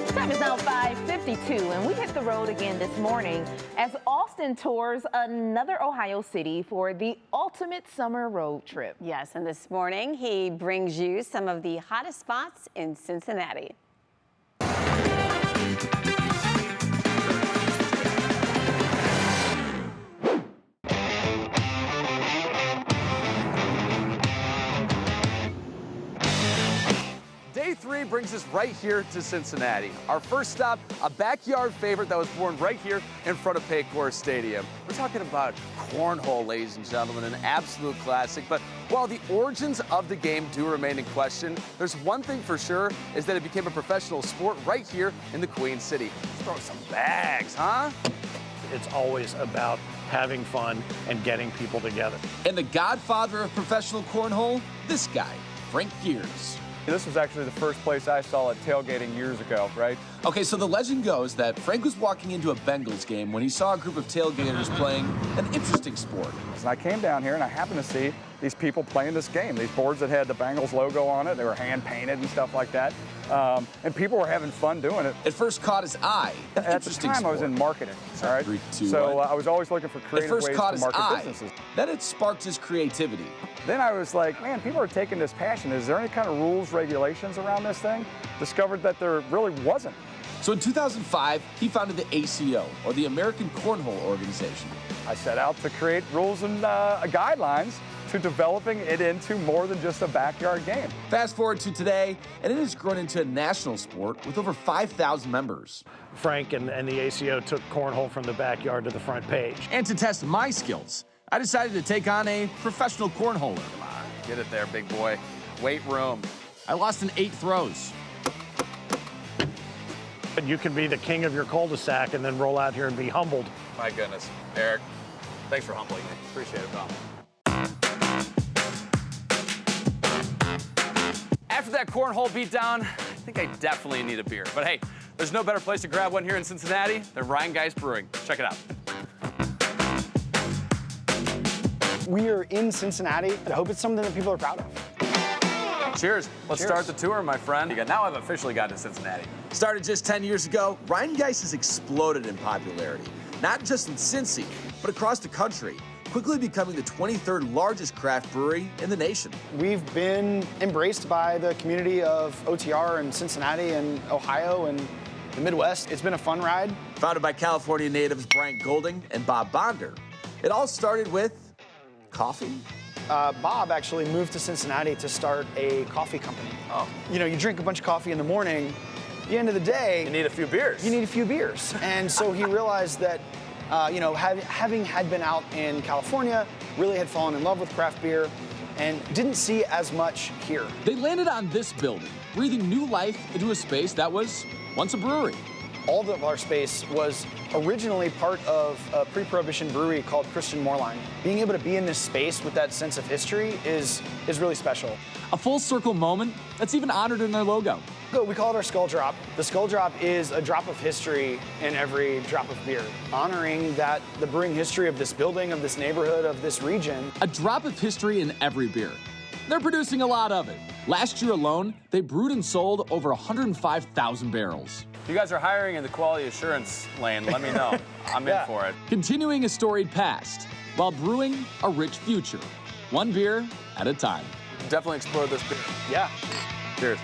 Time is now 5:52, and we hit the road again this morning as Austin tours another Ohio city for the ultimate summer road trip. Yes, and this morning he brings you some of the hottest spots in Cincinnati. Day 3 brings us right here to Cincinnati. Our first stop, a backyard favorite that was born right here in front of Paycor Stadium. We're talking about cornhole, ladies and gentlemen, an absolute classic. But while the origins of the game do remain in question, there's one thing for sure, is that it became a professional sport right here in the Queen City. Let's throw some bags, huh? It's always about having fun and getting people together. And the godfather of professional cornhole, this guy, Frank Gears. This was actually the first place I saw it tailgating years ago, right? Okay, so the legend goes that Frank was walking into a Bengals game when he saw a group of tailgaters playing an interesting sport. And I came down here and I happened to see these people playing this game. These boards that had the Bengals logo on it, they were hand painted and stuff like that. And people were having fun doing it. It first caught his eye. At the time, I was in marketing, all right? So I was always looking for creative ways to market businesses. Then it sparked his creativity. Then I was like, man, people are taking this passion. Is there any kind of rules, regulations around this thing? Discovered that there really wasn't. So in 2005, he founded the ACO, or the American Cornhole Organization. I set out to create rules and guidelines to developing it into more than just a backyard game. Fast forward to today, and it has grown into a national sport with over 5,000 members. Frank and the ACO took cornhole from the backyard to the front page. And to test my skills, I decided to take on a professional cornholer. Come on, get it there, big boy. Weight room. I lost in 8 throws. But you can be the king of your cul-de-sac and then roll out here and be humbled. My goodness. Eric, thanks for humbling me. Appreciate it, pal. After that cornhole beatdown, I think I definitely need a beer. But hey, there's no better place to grab one here in Cincinnati than Ryan Geis Brewing. Check it out. We are in Cincinnati. I hope it's something that people are proud of. Cheers. Let's start the tour, my friend. Now I've officially gotten to Cincinnati. Started just 10 years ago, Ryan Geis has exploded in popularity, not just in Cincy, but across the country, quickly becoming the 23rd largest craft brewery in the nation. We've been embraced by the community of OTR and Cincinnati and Ohio and the Midwest. It's been a fun ride. Founded by California natives Bryant Golding and Bob Bonder, it all started with coffee. Bob actually moved to Cincinnati to start a coffee company. Oh. You know, you drink a bunch of coffee in the morning, at the end of the day, You need a few beers. you need a few beers. And so he realized that, you know, having had been out in California, really had fallen in love with craft beer and didn't see as much here. They landed on this building, breathing new life into a space that was once a brewery. All of our space was originally part of a pre-prohibition brewery called Christian Moorline. Being able to be in this space with that sense of history is really special. A full circle moment that's even honored in their logo. We call it our skull drop. The skull drop is a drop of history in every drop of beer, honoring that the brewing history of this building, of this neighborhood, of this region. A drop of history in every beer. They're producing a lot of it. Last year alone, they brewed and sold over 105,000 barrels. If you guys are hiring in the quality assurance lane, let me know. I'm in for it. Continuing a storied past while brewing a rich future. One beer at a time. Definitely explore this beer. Yeah. Cheers.